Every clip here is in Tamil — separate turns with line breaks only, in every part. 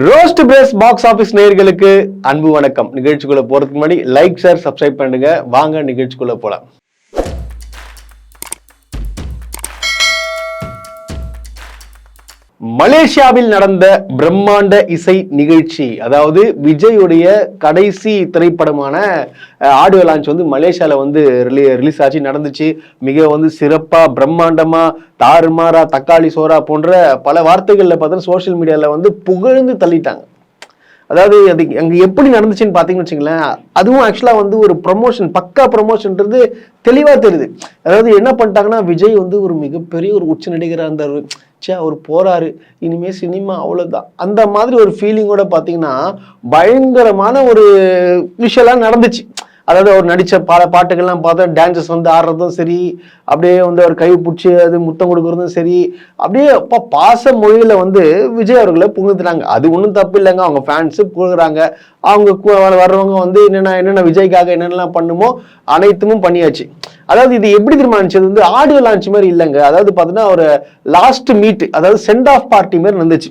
ரோஸ்ட் பிரேஸ் பாக்ஸ் ஆபீஸ் நேயர்களுக்கு அன்பு வணக்கம். நிகழ்ச்சிக்குள்ள போறதுக்கு முன்னாடி லைக், ஷேர், சப்ஸ்கிரைப் பண்ணுங்க. வாங்க நிகழ்ச்சிக்குள்ள போலாம். மலேசியாவில் நடந்த பிரம்மாண்ட இசை நிகழ்ச்சி, அதாவது விஜயுடைய கடைசி திரைப்படமான ஆடியோ லான்ச் மலேசியால ரிலீஸ் ஆச்சு, நடந்துச்சு. மிக சிறப்பா, பிரம்மாண்டமா, தாறுமாறா, தக்காளி சோறா போன்ற பல வார்த்தைகள்ல பார்த்தா சோசியல் மீடியால புகழ்ந்து தள்ளிட்டாங்க. அதாவது அது அங்க எப்படி நடந்துச்சுன்னு பாத்தீங்கன்னு வச்சுங்களேன், அதுவும் ஆக்சுவலா ஒரு ப்ரொமோஷன், பக்கா ப்ரொமோஷன்ன்றது தெளிவா தெரியுது. அதாவது என்ன பண்ணிட்டாங்கன்னா, விஜய் ஒரு மிகப்பெரிய ஒரு உச்ச நடிகராக இருந்தார். அவர் போறாரு, இனிமே சினிமா அவ்வளவுதான், அந்த மாதிரி ஒரு ஃபீலிங்கோட பாத்தீங்கன்னா பயங்கரமான ஒரு விஷயம் நடந்துச்சு. அதாவது அவர் நடிச்ச பல பாட்டுகள்லாம் பார்த்தா டான்சஸ் ஆடுறதும் சரி, அப்படியே அவர் கை பிடிச்சி அது முத்தம் கொடுக்கறதும் சரி, அப்படியே பாச மொழியில விஜய் அவர்களை புகுத்துறாங்க. அது ஒன்றும் தப்பு இல்லைங்க, அவங்க ஃபேன்ஸு புகுறாங்க. அவங்க வர்றவங்க என்னென்ன விஜய்க்காக என்னென்னலாம் பண்ணுமோ அனைத்தும் பண்ணியாச்சு. அதாவது இது எப்படி தீர்மானிச்சது, ஆடியோ லான்ச் மாதிரி இல்லைங்க. அதாவது பார்த்தீங்கன்னா ஒரு லாஸ்ட் மீட், அதாவது சென்ட் ஆஃப் பார்ட்டி மாதிரி நடந்துச்சு.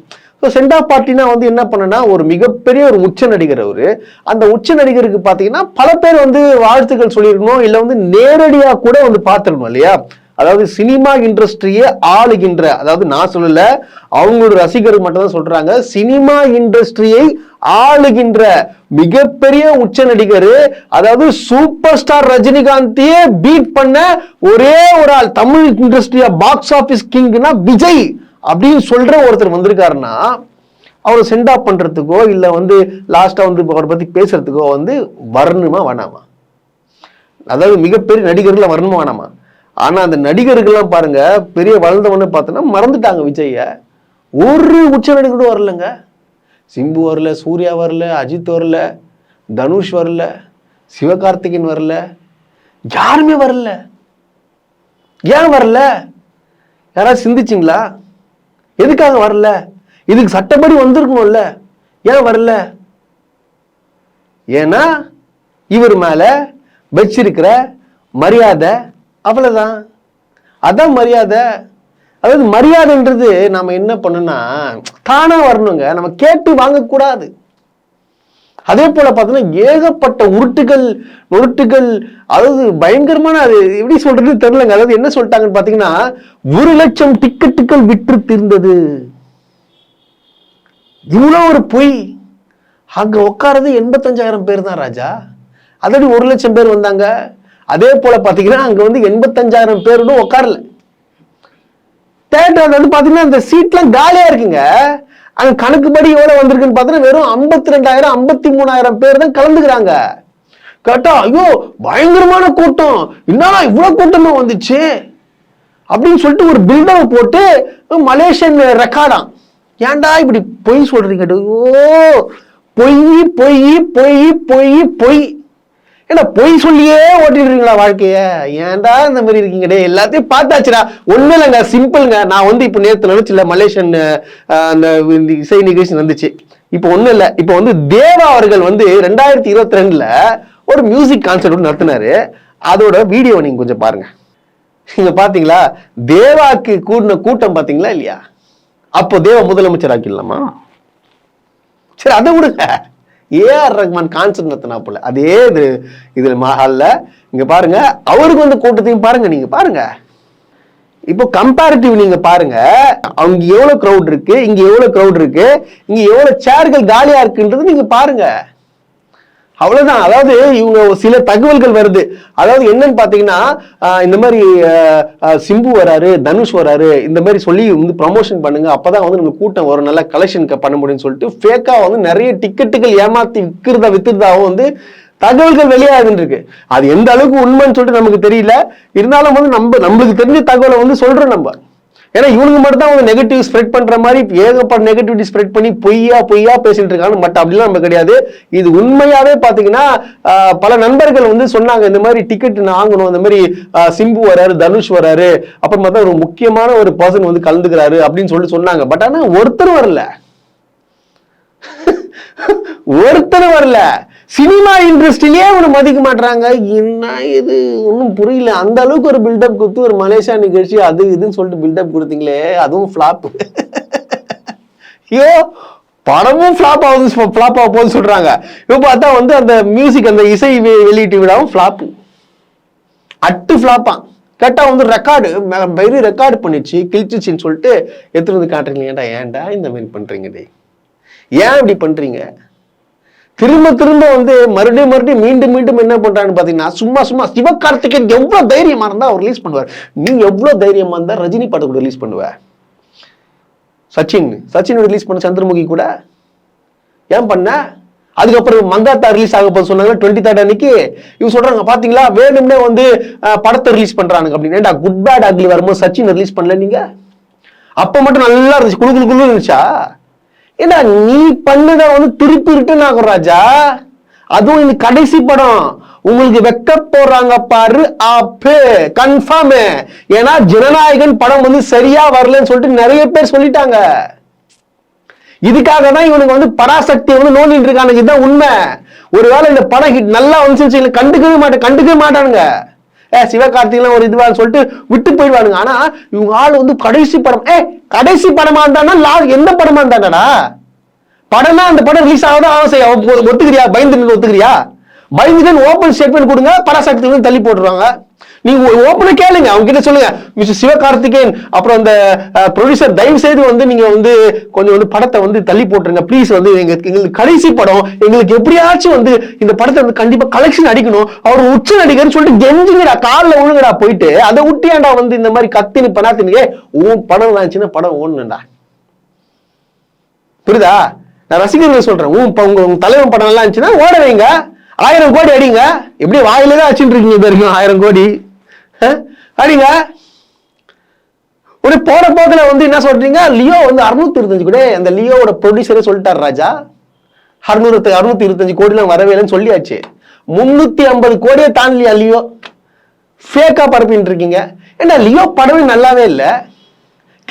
சென்ட் ஆஃப் பார்ட்டினா என்ன பண்ணனா, ஒரு மிகப்பெரிய ஒரு உச்ச நடிகர் அவரு. அந்த உச்ச நடிகருக்கு பாத்தீங்கன்னா பல பேர் வாழ்த்துக்கள் சொல்லியிருக்கணும், இல்ல நேரடியா கூட பார்த்திருக்கணும் இல்லையா. அதாவது சினிமா இண்டஸ்ட்ரியை ஆளுகின்ற, அதாவது நான் சொல்லல, அவங்களோட ரசிகர்கள் மட்டும் தான் சொல்றாங்க, சினிமா இண்டஸ்ட்ரியை ஆளுகின்ற மிகப்பெரிய உச்ச நடிகர், அதாவது சூப்பர் ஸ்டார் ரஜினிகாந்தையே பீட் பண்ண ஒரே ஒரு ஆள், தமிழ் இண்டஸ்ட்ரியா பாக்ஸ் ஆபீஸ் கிங்னா விஜய் அப்படின்னு சொல்ற ஒருத்தர் வந்திருக்காருன்னா, அவரை சென்ட் ஆஃப் பண்றதுக்கோ இல்ல லாஸ்டா அவரை பத்தி பேசுறதுக்கோ வரணுமா வேணாமா? அதாவது மிகப்பெரிய நடிகர்கள் வரணுமா வேணாமா? ஆனா அந்த நடிகர்கள்லாம் பாருங்க, பெரிய வளர்ந்தவன்னு பார்த்தோன்னா மறந்துட்டாங்க விஜய. ஒரு உச்ச நடிகரும் வரலங்க. சிம்பு வரல, சூர்யா வரல, அஜித் வரல, தனுஷ் வரல, சிவகார்த்திகேயன் வரல, யாருமே வரல. ஏன் வரல? யாராவது சிந்திச்சிங்களா? எதுக்காக வரல? இதுக்கு சட்டப்படி வந்திருக்கணும்ல, ஏன் வரல? ஏன்னா இவர் மேல வச்சிருக்கிற மரியாதை அவ்வளவுதான். அதான் மரியாதை. அதாவது மரியாதைன்றது நாம என்ன பண்ணணும்னா தானா வரணுங்க, நம்ம கேட்டு வாங்கக்கூடாது. அதே போல பார்த்தோன்னா ஏகப்பட்ட உருட்டுகள், அதாவது பயங்கரமான, அது எப்படி சொல்றது தெரியலங்க. அதாவது என்ன சொல்லிட்டாங்கன்னு பாத்தீங்கன்னா, 1,00,000 டிக்கெட்டுகள் விற்று தீர்ந்தது. இவ்வளவு ஒரு பொய். அங்க உட்காரது 85,000 பேர் தான் ராஜா. அதோட 1,00,000 பேர் வந்தாங்க. அதே போல பாத்தீங்கன்னா அங்க 85,000 பேரோட உட்காரல. தேட்டர் பாத்தீங்கன்னா அந்த சீட்லாம் காலியா இருக்குங்க. அங்க கணக்குப்படி எவ்வளவு வந்திருக்குன்னு பாத்தீங்கன்னா வெறும் 52,000 53,000 பேர் தான் கலந்துக்கிறாங்க. கேட்டா ஐயோ பயங்கரமான கூட்டம், என்னன்னா இவ்வளவு கூட்டமா வந்துச்சு அப்படின்னு சொல்லிட்டு ஒரு பில்டப் போட்டு மலேசியன் ரெக்கார்டாம். ஏன்டா இப்படி பொய் சொல்றீங்க? ஓ பொய் பொய் பொய் பொய் பொய். ஏன்னா பொய் சொல்லியே ஓட்டிட்டு இருக்கீங்களா வாழ்க்கைய? ஏன்டா இந்த மாதிரி இருக்கீங்க? எல்லாத்தையும் பார்த்தாச்சுடா. ஒண்ணு இல்லைங்க, சிம்பிள்ங்க. நான் இப்ப நேற்று நினைச்சுல மலேசியன் அந்த இசை நிகழ்ச்சி வந்துச்சு. இப்ப ஒண்ணு இல்ல, இப்ப தேவா அவர்கள் 2022ல ஒரு மியூசிக் கான்சர்ட் நடத்தினாரு. அதோட வீடியோ நீங்க கொஞ்சம் பாருங்க. நீங்க பாத்தீங்களா? தேவாக்கு கூடின கூட்டம் பாத்தீங்களா இல்லையா? அப்போ தேவா முதலமைச்சர் ஆக்கிடலாமா? சரி, அதை விடுங்க. ஏஆர் ரஹ்மான் கான்சர்ட் நடத்தினா போல அதே இதுல மஹால்ல இங்க பாருங்க. அவருக்கு கூட்டத்தையும் பாருங்க, நீங்க பாருங்க. இப்போ கம்பேரிட்டிவ் நீங்க பாருங்க, அவங்க எவ்வளவு கிரௌட் இருக்கு, இங்க எவ்வளவு கிரௌட் இருக்கு, இங்க எவ்வளவு சேர்கள் காலியா இருக்குன்றது நீங்க பாருங்க. அவ்வளவுதான். அதாவது இவங்க சில தகவல்கள் வருது. அதாவது என்னன்னு பாத்தீங்கன்னா, இந்த மாதிரி சிம்பு வராரு, தனுஷ் வராரு, இந்த மாதிரி சொல்லி ப்ரமோஷன் பண்ணுங்க, அப்பதான் நம்ம கூட்டம் வரும், நல்லா கலெக்ஷன் பண்ண முடியும்னு சொல்லிட்டு ஃபேக்கா நிறைய டிக்கெட்டுகள் ஏமாத்தி வித்துறதாவும் தகவல்கள் வெளியாகுன்னு இருக்கு. அது எந்த அளவுக்கு உண்மைன்னு சொல்லிட்டு நமக்கு தெரியல. இருந்தாலும் நம்மளுக்கு தெரிஞ்ச தகவலை சொல்றோம் நம்ம. ஏன்னா இவனுக்கு மட்டும் தான் நெகட்டிவ் ஸ்ப்ரெட் பண்ற மாதிரி ஏகப்பட்ட நெகட்டிவிட்டி ஸ்ப்ரெட் பண்ணி பொய்யா பேசிட்டு இருக்காங்க. பட் அப்படிலாம் நம்ம கிடையாது. இது உண்மையாவே பாத்தீங்கன்னா பல நண்பர்கள் சொன்னாங்க, இந்த மாதிரி டிக்கெட் வாங்கணும், இந்த மாதிரி சிம்பு வராரு, தனுஷ் வராரு, அப்புறம் பார்த்தா ஒரு முக்கியமான ஒரு பர்சன் கலந்துக்கிறாரு அப்படின்னு சொல்லிட்டு சொன்னாங்க. பட் ஆனா ஒருத்தர் வரல. சினிமா இண்டஸ்ட்ரியிலே அவனை மதிக்க மாட்டாங்க. என்ன இது ஒன்றும் புரியல. அந்த அளவுக்கு ஒரு பில்டப் கொடுத்து ஒரு மலேசியா நிகழ்ச்சி அது இதுன்னு சொல்லிட்டு பில்டப் கொடுத்தீங்களே, அதுவும் ஃபிளாப். ஐயோ படமும் ஃபிளாப் ஆக போகுது சொல்றாங்க. இப்ப பார்த்தா வந்து அந்த மியூசிக் அந்த இசை வெளியீட்டு விழாவும் ஃபிளாப், அட்டு ஃபிளாப்பா. கேட்டா வந்து ரெக்கார்டு பண்ணிச்சு கிழிச்சிச்சின்னு சொல்லிட்டு எடுத்துட்டு வந்து காட்டுறீங்க. ஏன்டா இந்த மாதிரி பண்றீங்க? ஏன் இப்படி பண்றீங்க? திரும்ப வந்து மறுபடியும் மீண்டும் என்ன பண்றான்னு பாத்தீங்கன்னா, சும்மா சிவகார்த்திகேயன் எவ்வளவு தைரியமா இருந்தா அவர் ரிலீஸ் பண்ணுவார். நீ எவ்வளவு தைரியமா இருந்தா ரஜினி படத்தை கூட ரிலீஸ் பண்ணுவ. சச்சின் ரிலீஸ் பண்ண சந்திரமுகி கூட ஏன் பண்ண? அதுக்கப்புறம் மங்காத்தா ரிலீஸ் ஆக போது சொன்னாங்க 23rd அன்னைக்கு. இவங்க சொல்றாங்க பாத்தீங்களா வேணும்னே வந்து படத்தை ரிலீஸ் பண்றாங்க அப்படின்னு. குட் பேட் அக்லி வரும்போது சச்சின் ரிலீஸ் பண்ணல நீங்க? அப்ப மட்டும் நல்லா இருந்துச்சு, குழு இருந்துச்சா? ஏன்னா நீ பண்ணத வந்து திருப்பி ரிட்டர்ன் ஆகும் ராஜா. அதுவும் இந்த கடைசி படம் உங்களுக்கு வெக்க போறாங்க பாரு, அப்பே கன்ஃபார்ம். ஏன்னா ஜனநாயகன் படம் வந்து சரியா வரலன்னு சொல்லிட்டு நிறைய பேர் சொல்லிட்டாங்க. இதுக்காக தான் இவனுக்கு வந்து பராசக்தி வந்து நோண்டிட்டு இருக்கானுங்க. இதுதான் உண்மை. ஒருவேளை இந்த படம் ஹிட் நல்லா வந்து கண்டுக்கவே மாட்டானுங்க. சிவகார்த்திகேயன் ஒரு இதுவா சொல்லிட்டு விட்டு போயிடுவானுங்க. ஆனா இவங்க ஆள் வந்து கடைசி படமா இருந்தானா எந்த படமா இருந்தாடா படம்னா அந்த படம் ரிலீஸ் ஆகாதான் ஒத்துக்கிறியா? பயந்துட்டு ஓபன் ஸ்டேட்மெண்ட் கொடுங்க, பராசக்தி தள்ளி போட்டுருவாங்க. நீங்க ஓபனா கேளுங்க, அவங்க கிட்ட சொல்லுங்க, மிஸ்டர் சிவகார்த்திகேயன் அப்புறம் அந்த ப்ரொடியூசர் தயவு செய்து வந்து நீங்க வந்து கொஞ்சம் வந்து படத்தை வந்து தள்ளி போட்டுருங்க ப்ளீஸ். வந்து எங்களுக்கு கடைசி படம், எங்களுக்கு எப்படியாச்சும் வந்து இந்த படத்தை வந்து கண்டிப்பா கலெக்ஷன் அடிக்கணும், அவர் உச்ச நடிகர்னு சொல்லிட்டு கெஞ்சுங்கடா, காலில் ஒழுங்கடா போயிட்டு அதை விட்டியாண்டா வந்து இந்த மாதிரி கத்தினு பண்ணாத்தினே உன் படம் இருந்துச்சுன்னா படம் ஓடணும்டா. புரியுதா? நான் ரசிகர்கள் சொல்றேன், உங்க தலைவன் படம் எல்லாம் இருந்துச்சுன்னா ஓட வைங்க, 1000 கோடி அடிங்க. எப்படி வாயில தான் அடிச்சுட்டு இருக்கீங்க இது வரைக்கும் 1000 கோடி அடிங்க. ஒரு போற போக்குல வந்து என்ன சொல்றீங்க, லியோ வந்து 625 கோடி, அந்த லியோட ப்ரொடியூசரே சொல்லிட்டாரு ராஜா 625 கோடி எல்லாம் வரவேலன்னு சொல்லியாச்சு. 350 கோடியை தாண்டலியா லியோ? ஃபேக்கா பரப்பின்னு இருக்கீங்க. ஏன்னா லியோ படமே நல்லாவே இல்லை,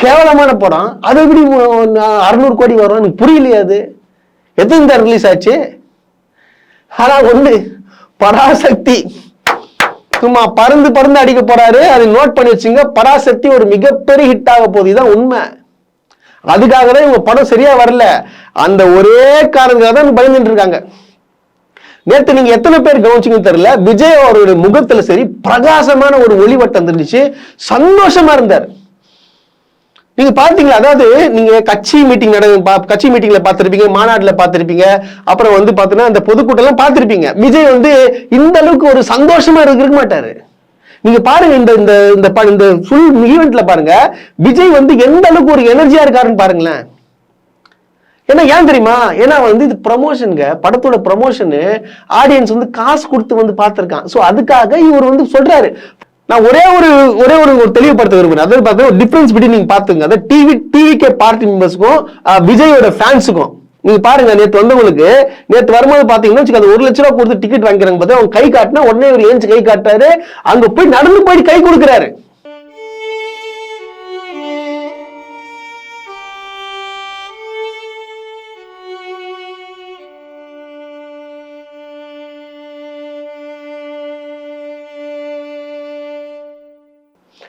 கேவலமான படம். அது எப்படி 600 கோடி வரும்? எனக்கு புரியலையே. அது எத்தனை தான் ரிலீஸ் ஆச்சு? ஆனா ஒண்ணு, பராசக்தி சும்மா பறந்து அடிக்க போறாரு. அதை நோட் பண்ணி வச்சுங்க. பராசக்தி ஒரு மிகப்பெரிய ஹிட் ஆக போகுது, இதுதான் உண்மை. அதுக்காக தான் இவங்க படம் சரியா வரல. அந்த ஒரே காரணத்துக்காக தான் பயந்துட்டு இருக்காங்க. நேற்று நீங்க எத்தனை பேர் கவனிச்சிங்கன்னு தெரியல, விஜய் அவருடைய முகத்துல சரி பிரகாசமான ஒரு ஒளிவட்டம் இருந்துச்சு, சந்தோஷமா இருந்தார். நீங்க பாத்தீங்களா? அதாவது நீங்க கட்சி மீட்டிங்ல பாத்திருப்பீங்க, மாநாடுல பாத்திருப்பீங்க, அப்புறம் வந்து பாத்தீங்கன்னா அந்த பொதுக்கூட்டம் எல்லாம் பாத்திருப்பீங்க. விஜய் வந்து இந்த அளவுக்கு ஒரு சந்தோஷமா இருக்க மாட்டாரு. நீங்க பாருங்க, இந்த ஃபுல் ஈவெண்ட்ல பாருங்க, விஜய் வந்து எந்த அளவுக்கு ஒரு எனர்ஜியா இருக்காருன்னு பாருங்களேன். ஏன் தெரியுமா? ஏன்னா வந்து இது ப்ரமோஷனுங்க, படத்தோட ப்ரமோஷனு. ஆடியன்ஸ் வந்து காசு கொடுத்து வந்து பார்த்திருக்கான். சோ அதுக்காக இவர் வந்து சொல்றாரு. நான் ஒரே ஒரு தெளிவுபடுத்த விரும்புறேன். அதாவது பார்த்தீங்கன்னா டிஃபரன்ஸ் பிட்வீன் நீங்க பாத்துங்க, அதாவது டிவிகே பார்ட்டி மெம்பர்ஸ்க்கும் விஜயோட ஃபேன்ஸுக்கும். நீங்க பாருங்க, நேற்று வந்தவங்களுக்கு நேற்று வரும்போது பாத்தீங்கன்னா அது 1 லட்ச ரூபாய் கொடுத்து டிக்கெட் வாங்கிக்கிறாங்க பார்த்தா, அவங்க கை காட்டினா உடனே ஒரு ஏஞ்சி கை காட்டாரு, அங்க போய் நடந்து போயிட்டு கை கொடுக்குறாரு.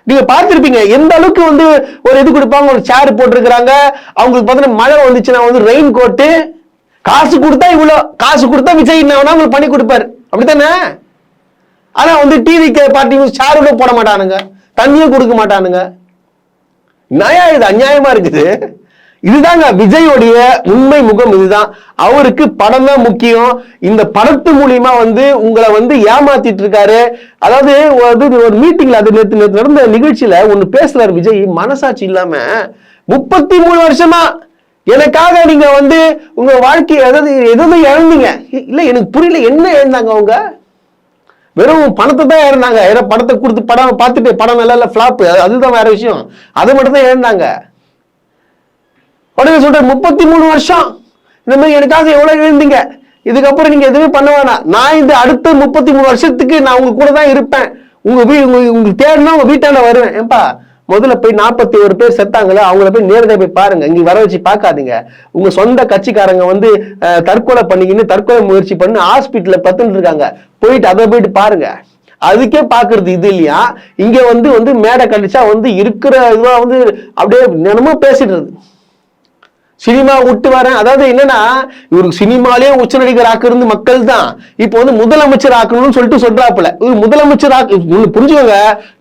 நீங்க பார்த்திருப்பீங்க எந்த அளவுக்கு வந்து ஒரு இது கொடுப்பாங்க, ஒரு சேர் போட்டிருக்கிறாங்க. அவங்களுக்கு பார்த்தீங்கன்னா மழை வந்துச்சுன்னா வந்து ரெயின் கோட்டு, காசு கொடுத்தா இவ்வளோ, காசு கொடுத்தா விஜய் என்ன உங்களுக்கு பண்ணி கொடுப்பாரு, அப்படித்தானே? ஆனா வந்து டிவிக்கு பார்ட்டி சேரோட போட மாட்டானுங்க, தண்ணியும் கொடுக்க மாட்டானுங்க. இது அநியாயமா இருக்குது. இதுதாங்க விஜயோடைய உண்மை முகம். இதுதான் அவருக்கு படம் தான் முக்கியம். இந்த படத்து மூலியமா வந்து உங்களை வந்து ஏமாத்திட்டு இருக்காரு. அதாவது ஒரு மீட்டிங்ல, அது நேற்று நடந்த நிகழ்ச்சியில ஒண்ணு பேசுறாரு விஜய், மனசாட்சி இல்லாம 33 வருஷமா எனக்காக நீங்க வந்து உங்க வாழ்க்கை அதாவது எதுவும் இழந்தீங்க. இல்ல எனக்கு புரியல, என்ன இழந்தாங்க அவங்க? வெறும் பணத்தை தான் இழந்தாங்க. ஏன்னா படத்தை கொடுத்து படம் பார்த்துட்டு படம் நல்லா இல்ல ஃபிளாப், அதுதான் வேற விஷயம். அதை மட்டும் தான் இழந்தாங்க. உடனே சொல்ற 33 வருஷம் இந்த மாதிரி எனக்காக எவ்வளவு எழுந்தீங்க, இதுக்கப்புறம் நீங்க எதுவுமே பண்ண வேணாம், நான் இந்த அடுத்த 33 வருஷத்துக்கு நான் உங்க கூட தான் இருப்பேன், உங்களுக்கு தேவைன்னா உங்க வீட்டாண்ட வருவேன். ஏன்பா முதல்ல போய் 41 பேர் செத்தாங்களே, அவங்கள போய் நேரடியாக போய் பாருங்க, இங்க வர வச்சு பார்க்காதீங்க. உங்க சொந்த கட்சிக்காரங்க வந்து தற்கொலை பண்ணிக்கின்னு தற்கொலை முயற்சி பண்ணி ஹாஸ்பிட்டல்ல பத்துன்னு இருக்காங்க, போயிட்டு அதை போயிட்டு பாருங்க. அதுக்கே பாக்குறது இது இல்லையா? இங்க வந்து மேடை கழிச்சா வந்து இருக்கிற இதுவா வந்து அப்படியே தினமும் பேசிட்டு இருக்கு. சினிமா விட்டு வரேன். அதாவது என்னன்னா, இவருக்கு சினிமாலேயே உச்ச நடிகர் ஆக்குறது மக்கள் தான். இப்போ வந்து முதலமைச்சர் ஆக்கணும்னு சொல்லிட்டு சொல்றாப்புல. இவர் முதலமைச்சர் புரிஞ்சுக்கோங்க,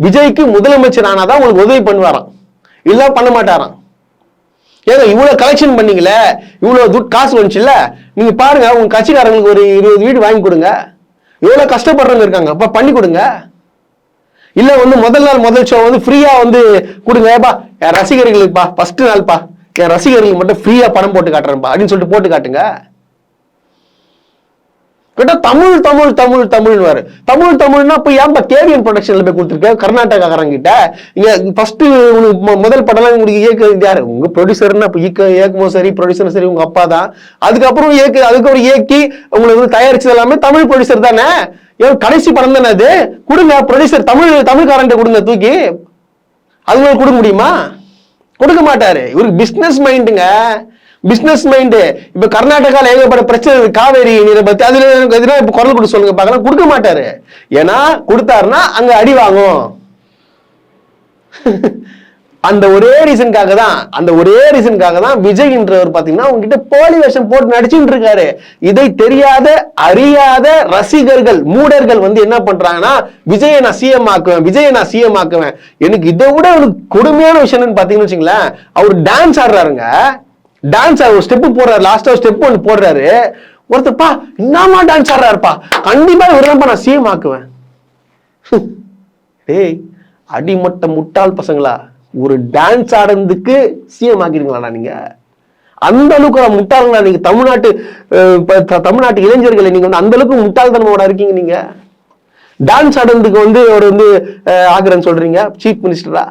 விஜய்க்கு முதலமைச்சர் ஆனாதான் உங்களுக்கு உதவி பண்ணுவாராம், இல்ல பண்ண மாட்டாராம். ஏங்க இவ்வளவு கலெக்ஷன் பண்ணீங்களே, இவ்வளவு காசு வந்துச்சுல்ல, நீங்க பாருங்க உங்க கட்சிக்காரங்களுக்கு ஒரு 20 வீடு வாங்கி கொடுங்க. எவ்வளவு கஷ்டப்படுறவங்க இருக்காங்க, அப்ப பண்ணி கொடுங்க. இல்ல வந்து முதல் நாள் முதல் ஷோ வந்து ஃப்ரீயா வந்து கொடுங்கப்பா என் ரசிகர்களுக்குப்பா, ஃபர்ஸ்ட் நாள்ப்பா என் ரசிகர்களுக்கு மட்டும் ஃப்ரீயா பணம் போட்டு காட்டுறேன்ப்பா அப்படின்னு சொல்லிட்டு போட்டு காட்டுங்க. கேட்டா தமிழ் தமிழ் தமிழ் தமிழ்வாரு. தமிழ் தமிழ்னா போய் ஏன்பா கேவிஎன் ப்ரொடக்ஷன்ல போய் கொடுத்துருக்க கர்நாடகாக்காரங்க கிட்ட? இங்க ஃபர்ஸ்ட் முதல் படம்லாம் உங்களுக்கு இயக்க யாரு? உங்க ப்ரொடியூசர்னா இயக்குமோ சரி, ப்ரொடியூசர் சரி, உங்க அப்பா தான். அதுக்கப்புறம் அதுக்கப்புறம் இயக்கி உங்களுக்கு வந்து தயாரிச்சது எல்லாமே தமிழ் ப்ரொடியூசர் தானே. கடைசி படம் தானே அது. கொடுங்க ப்ரொடியூசர், தமிழ்காரன் கொடுங்க தூக்கி. அது மாதிரி கொடுக்க முடியுமா? கொடுக்க மாட்டாரு. இவருக்கு பிசினஸ் மைண்டுங்க, பிசினஸ் மைண்டு. இப்ப கர்நாடகால ஏகப்பட்ட பிரச்சனை, காவேரி நீரை பத்தி, அதுல எதுனா இப்ப குரல் கொடுக்க சொல்லுங்க பார்க்கலாம். கொடுக்க மாட்டாரு. ஏன்னா கொடுத்தாருன்னா அங்க அடி வாங்கும். அந்த ஒரே ரீசனுக்காக தான் விஜய்ன்றவர் பாத்தீங்கன்னா உங்ககிட்ட போலி வேஷம் போட்டு நடிச்சுட்டு இருக்காரு. இதை தெரியாத அறியாத ரசிகர்கள் மூடர்கள் வந்து என்ன பண்றாங்கன்னா, விஜயை நான் சிஎம் ஆக்குவேன். எனக்கு இதை விட ஒரு கொடுமையான விஷயம் என்னன்னு பாத்தீங்கன்னு வச்சுங்களேன், அவர் டான்ஸ் ஆடுறாருங்க. டான்ஸ் ஒரு ஸ்டெப் போடுறாரு, லாஸ்டா ஸ்டெப் ஒன்று போடுறாரு. ஒருத்தப்பா என்னமா டான்ஸ் ஆடுறாருப்பா, கண்டிப்பா இவர்தான்ப்பா நான் சிஎம் ஆக்குவேன். டேய் அடிமட்ட முட்டாள் பசங்களா, ஒரு டான்ஸ் ஆடுறதுக்கு சிஎம் ஆக்கிடுங்களா நீங்க? அந்த அளவுக்கு முட்டாள்களா நீங்க? தமிழ்நாட்டு இளைஞர்களை நீங்க வந்து அந்த அளவுக்கு முட்டாள்தனமோட இருக்கீங்க. நீங்க டான்ஸ் ஆடுறதுக்கு வந்து அவர் வந்து ஆக்குறேன்னு சொல்றீங்க, சீஃப் மினிஸ்டரா?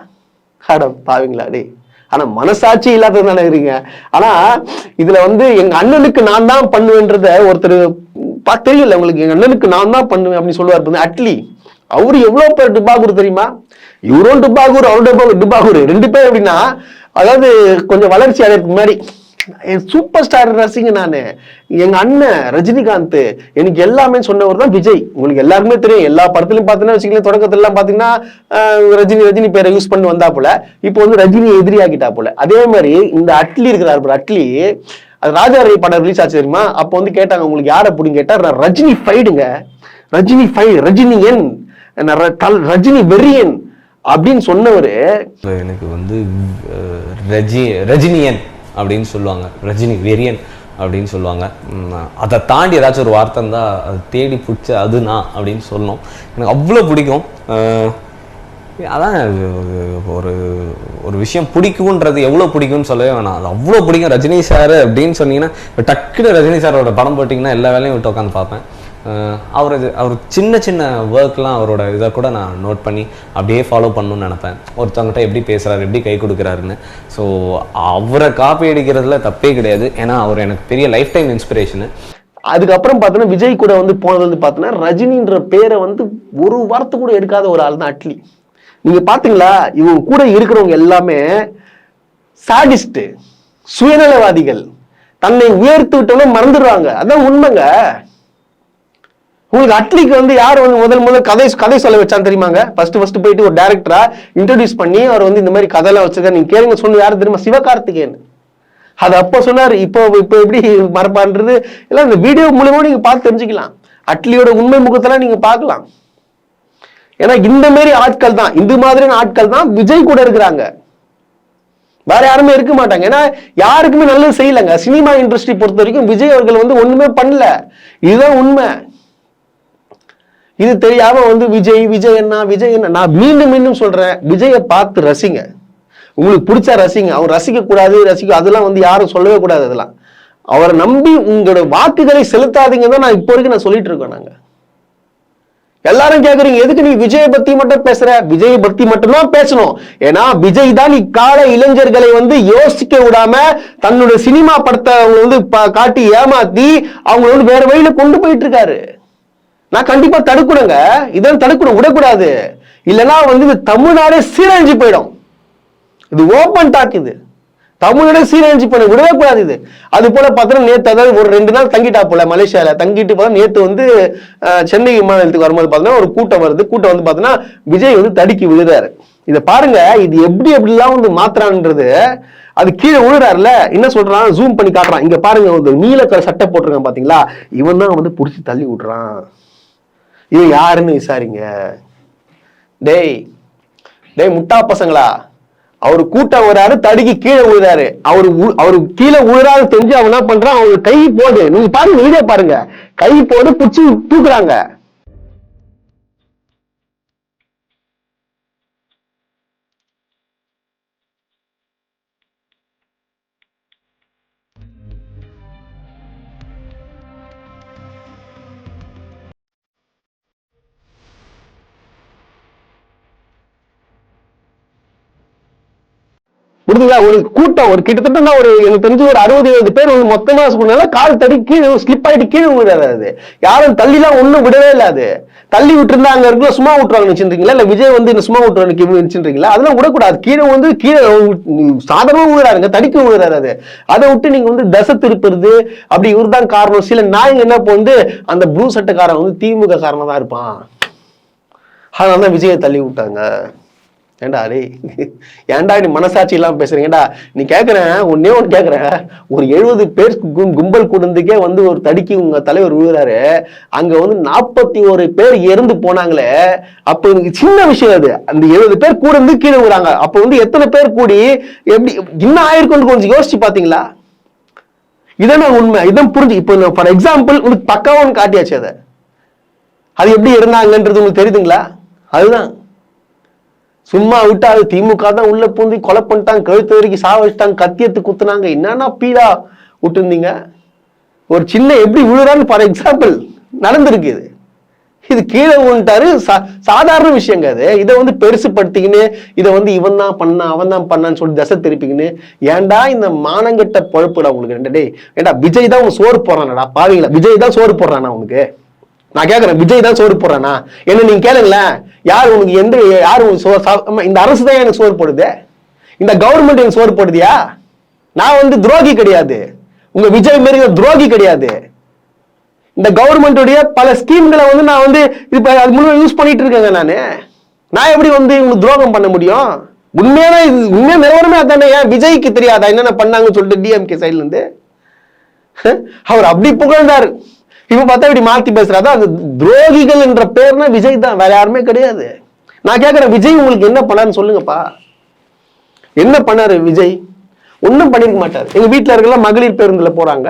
பாவீங்களா டே. ஆனா மனசாட்சி இல்லாதது தானே இருக்கீங்க. ஆனா இதுல வந்து எங்க அண்ணனுக்கு நான் தான் பண்ணுவேன்றத ஒருத்தர் தெரியல உங்களுக்கு. எங்க அண்ணனுக்கு நான் தான் பண்ணுவேன் அப்படின்னு சொல்லுவார் அட்லி. அவரு எவ்வளவு பேர் டுபாகூர் தெரியுமா? இவரும் டுபாகூர், அவரும் டுபாகூர், 2 பேர். எப்படின்னா, அதாவது கொஞ்சம் வளர்ச்சி அடைறதுக்கு முன்னாடி சூப்பர் ஸ்டார் ரசிங்க நானு. எங்க அண்ணன் ரஜினிகாந்த் எனக்கு எல்லாமே சொன்னவர் தான் விஜய். உங்களுக்கு எல்லாருமே தெரியும். எல்லா படத்துலயும் பாத்தீங்கன்னா வச்சுக்கலாம், தொடக்கத்துல எல்லாம் பாத்தீங்கன்னா ரஜினி பேரை யூஸ் பண்ணி வந்தா போல, இப்போ வந்து ரஜினி எதிரியாக்கிட்டா போல. அதே மாதிரி இந்த அட்லி இருக்கிறார், அட்லி அது ராஜா ரவி படம் ரிலீஸ் ஆச்சு தெரியுமா? அப்போ வந்து கேட்டாங்க உங்களுக்கு யாரை பிடிக்கும் கேட்டா, ரஜினி ஃபைடுங்க, ரஜினி ஃபைடு, ரஜினியன், ரஜினி வெறியன் அப்படின்னு சொன்னவரு.
எனக்கு வந்து ரஜினியன் அப்படின்னு சொல்லுவாங்க, ரஜினி வெறியன் அப்படின்னு சொல்லுவாங்க. அதை தாண்டி ஏதாச்சும் ஒரு வார்த்தை இருந்தால் அது தேடி பிடிச்ச அதுனா அப்படின்னு சொல்லணும். எனக்கு அவ்வளோ பிடிக்கும். அதான் ஒரு விஷயம் பிடிக்கும்ன்றது எவ்வளோ பிடிக்கும்னு சொல்லவே வேணாம், அது அவ்வளோ பிடிக்கும். ரஜினி சார் அப்படின்னு சொன்னீங்கன்னா, டக்குனு ரஜினி சாரோட படம் போட்டிங்கன்னா எல்லா வேலையும் விட்டு உட்காந்து பார்ப்பேன். அவர் சின்ன சின்ன ஒர்க்லாம் அவரோட இதை கூட நான் நோட் பண்ணி அப்படியே ஃபாலோ பண்ணணும்னு நினைப்பேன். ஒருத்தவங்ககிட்ட எப்படி பேசுகிறாரு, எப்படி கை கொடுக்குறாருன்னு. ஸோ அவரை காப்பி அடிக்கிறதுல தப்பே கிடையாது. ஏன்னா அவர் எனக்கு பெரிய லைஃப் டைம் இன்ஸ்பிரேஷனு.
அதுக்கப்புறம் பார்த்தோன்னா விஜய் கூட வந்து போனது வந்து பார்த்தோன்னா, ரஜினின்ற பேரை வந்து ஒரு வார்த்தை கூட எடுக்காத ஒரு ஆள் தான் அட்லி. நீங்க பாத்தீங்களா, இவங்க கூட இருக்கிறவங்க எல்லாமே சாடிஸ்ட், சுயநலவாதிகள், தன்னை உயர்த்து விட்டவங்க மறந்துடுவாங்க. அதான் உண்மைங்க. உங்களுக்கு அட்லிக்கு வந்து யார் வந்து முதல் கதை சொல்ல வச்சான்னு தெரியுமாங்க? ஃபர்ஸ்ட் போயிட்டு ஒரு டைரக்டரா இன்ட்ரோடியூஸ் பண்ணி அவர் வந்து இந்த மாதிரி கதையெல்லாம் வச்சிருக்காரு, நீங்க கேளுங்க சொன்ன யாரு தெரியுமா? சிவகார்த்திகேயன். அது அப்போ சொன்னாரு. இப்போ எப்படி மறப்பான்றது எல்லாம் இந்த வீடியோ மூலமா நீங்க பார்த்து தெரிஞ்சுக்கலாம். அட்லியோட உண்மை முகத்தெல்லாம் நீங்க பார்க்கலாம். ஏன்னா இந்த மாதிரி ஆட்கள் தான், இந்த மாதிரியான ஆட்கள் தான் விஜய் கூட இருக்கிறாங்க. வேற யாருமே இருக்க மாட்டாங்க. ஏன்னா யாருக்குமே நல்லது செய்யலங்க. சினிமா இண்டஸ்ட்ரி பொறுத்த வரைக்கும் விஜய் அவர்கள் வந்து ஒண்ணுமே பண்ணல. இதுதான் உண்மை. இது தெரியாம வந்து விஜய் என்ன நான் மீண்டும் சொல்றேன், விஜயை பார்த்து ரசிங்க. உங்களுக்கு பிடிச்சா ரசிங்க. அவர் ரசிக்க கூடாது, அதெல்லாம் வந்து யாரும் சொல்லவே கூடாது. அதெல்லாம் அவரை நம்பி உங்களோட வாக்குகளை செலுத்தாதீங்க தான் நான் இப்போ வரைக்கும் நான் சொல்லிட்டு இருக்கோம். நாங்க எல்லாரும் கேக்குறீங்க, எதுக்கு நீ விஜயை பத்தி மட்டும் பேசுற? விஜயை பத்தி மட்டும்தான் பேசணும். ஏன்னா விஜய் தான் இக்கால இளைஞர்களை வந்து யோசிக்க விடாம தன்னுடைய சினிமா படத்தை அவங்க வந்து காட்டி ஏமாத்தி அவங்க வந்து வேற வழியில கொண்டு போயிட்டு இருக்காரு. நான் கண்டிப்பா தடுக்கணுங்க. இதெல்லாம் தடுக்கணும், விடக்கூடாது. இல்லைன்னா வந்து இது தமிழ்நாடே சீரழிஞ்சு போயிடும். இது ஓப்பன் டாக். இது தமிழ்நாடே சீரழிஞ்சு போயிடும், விடவே கூடாது. இது அது போல பார்த்தோன்னா நேற்று, அதாவது ஒரு 2 நாள் தங்கிட்டா போல மலேசியால தங்கிட்டு பார்த்தா, நேற்று வந்து சென்னை விமானத்துக்கு வரும்போது பார்த்தோன்னா ஒரு கூட்டம் வருது. கூட்டம் வந்து பார்த்தோன்னா விஜய் வந்து தடுக்கி விழுறாரு. இதை பாருங்க, இது எப்படிலாம் வந்து மாத்திரான்றது. அது கீழே விழுறாருல, என்ன சொல்றான், ஜூம் பண்ணி காட்டுறான், இங்க பாருங்க ஒரு நீல கலர் சட்டை போட்டிருக்கான் பாத்தீங்களா, இவன் தான் வந்து புடிச்சு தள்ளி விடுறான், இது யாருன்னு விசாரிங்க. டேய் டேய் முட்டா பசங்களா, அவரு கூட்டம் வராரு, தடுக்கி கீழே விழுறாரு, அவரு கீழே விழுறாரு தெரிஞ்சு அவன் என்ன பண்றான், அவரு கை போடு, நீங்க பாருங்க வீடியோ பாருங்க, கை போடு புடிச்சு தூக்குறாங்க. புரியுதுங்களா, ஒரு கூட்டம் ஒரு கிட்டத்தட்ட ஒரு எனக்கு தெரிஞ்சு ஒரு 60-70 பேர் வந்து மொத்தமா சொன்னால கால் தடி கீழே ஸ்லிப் ஆயிட்டு கீழே விழுறாரு. யாரும் தள்ளிலாம் ஒண்ணும் விடவே இல்லை. அது தள்ளி விட்டுருந்தா அங்க இருக்க சும்மா விட்டுருவாங்க நினைச்சிருக்கீங்களா, இல்ல விஜய் வந்து இந்த சும்மா விட்டுருவாங்க நினைச்சிருக்கீங்களா, அதெல்லாம் விடக்கூடாது. கீழே வந்து கீழே சாதாரணமா விழுறாருங்க, தடிக்க விழுறாரு. அது அதை விட்டு நீங்க வந்து தசை திருப்புறது அப்படி இவர் தான் காரணம். சில நாய்ங்க என்ன வந்து அந்த ப்ளூ சட்டைக்காரன் வந்து திமுக காரணம் தான் இருப்பான், அதனாலதான் விஜயை தள்ளி விட்டாங்க. ஏண்டா அடே, ஏன்டா நீ மனசாட்சி இல்லாம பேசுறீங்கடா, நீ கேக்குறேன் ஒன்னே ஒன்று கேக்குறேன், ஒரு 70 பேர் கும்பல் கூடந்துக்கே வந்து ஒரு தடுக்கி உங்க தலைவர் விழுறாரு, அங்க வந்து 41 பேர் இறந்து போனாங்களே, அப்ப சின்ன விஷயம் அது, அந்த 70 பேர் கூட இருந்து கீழே விழுறாங்க, அப்ப வந்து எத்தனை பேர் கூடி எப்படி இன்னும் ஆயிருக்கும் கொஞ்சம் யோசிச்சு பாத்தீங்களா? இதான் உண்மை, இதான் புரிஞ்சு. இப்போ ஃபார் எக்ஸாம்பிள் உங்களுக்கு பக்காவும் காட்டியாச்சு, அது எப்படி இருந்தாங்கன்றது உங்களுக்கு தெரியுதுங்களா? அதுதான் சும்மா விட்டா அது திமுக தான் உள்ள பூந்து கொலை பண்ணிட்டாங்க, கழுத்து வரைக்கும் சாவ வச்சுட்டாங்க, கத்தியத்து குத்துனாங்க, என்னன்னா பீடா விட்டுருந்தீங்க. ஒரு சின்ன எப்படி விழுறான்னு ஃபார் எக்ஸாம்பிள் நடந்திருக்கு. இது கீழே விழுந்துட்டாரு, சாதாரண விஷயங்க அது. இதை வந்து பெருசுப்படுத்திக்கின்னு இதை வந்து இவன் தான் பண்ணா அவன் தான் பண்ணான்னு சொல்லி தசை திருப்பிக்கின்னு ஏன்டா இந்த மானங்கட்ட பொழப்புடா உங்களுக்கு. டே ஏண்டா விஜய் தான் உங்க சோறு போடுறானடா பாவீங்களா, விஜய் தான் சோறு போடுறானா உனக்கு? நான் கேட்கறேன், விஜய் தான் சோறு போடுறானா? என்ன நீங்க கேளுங்களேன், யார் உனக்கு எந்த யாரு இந்த அரசு தான் எனக்கு சோறு போடுது, இந்த கவர்மெண்ட் எனக்கு சோறு போடுதியா? நான் வந்து துரோகி கிடையாது, உங்க விஜய் மாரி துரோகி கிடையாது. இந்த கவர்மெண்ட்டுடைய பல ஸ்கீம்களை வந்து நான் வந்து இப்ப அது முன்னாடி யூஸ் பண்ணிட்டு இருக்கேங்க. நான் எப்படி வந்து உங்களுக்கு துரோகம் பண்ண முடியும்? உண்மையான உண்மையா நிலவரமே அதானே. ஏன் விஜய்க்கு தெரியாதா என்னென்ன பண்ணாங்கன்னு சொல்லிட்டு டிஎம்கே சைட்ல இருந்து அவர் அப்படி புகழ்ந்தாரு, இப்ப பார்த்தா இப்படி மாத்தி பேசுறாரு. அந்த துரோகிகள் என்ற பேர்னா விஜய் தான், வேற யாருமே கிடையாது. நான் கேட்கிறேன், விஜய் உங்களுக்கு என்ன பண்ணாருன்னு சொல்லுங்கப்பா. என்ன பண்ணாரு விஜய்? ஒன்னும் பண்ணிருக்க மாட்டாரு. எங்க வீட்டுல இருக்க மகளிர் பேருந்துல போறாங்க,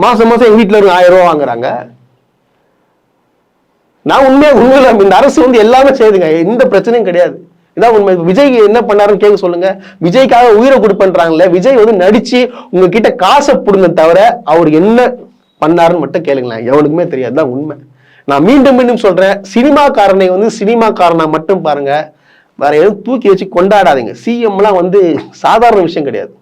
மாசம் மாசம் எங்க வீட்டுல 1000 ரூபாய் வாங்குறாங்க. நான் உண்மையில இந்த அரசு வந்து எல்லாமே செய்யுதுங்க, எந்த பிரச்சனையும் கிடையாது. இதான் உண்மை. விஜய் என்ன பண்ணாருன்னு கேட்க சொல்லுங்க. விஜய்க்காக உயிரை கொடுப்பன்றாங்கல்ல, விஜய் வந்து நடிச்சு உங்ககிட்ட காசை புடுங்க தவிர அவர் என்ன பண்ணாருன்னு மட்டும் கேளுங்களேன், எவனுக்குமே தெரியாது. தான் உண்மை. நான் மீண்டும் மீண்டும் சொல்றேன், சினிமாக்காரனை வந்து சினிமாக்காரனா மட்டும் பாருங்க, வேற எதுவும் தூக்கி வச்சு கொண்டாடாதீங்க. சிஎம்லாம் வந்து சாதாரண விஷயம் கிடையாது.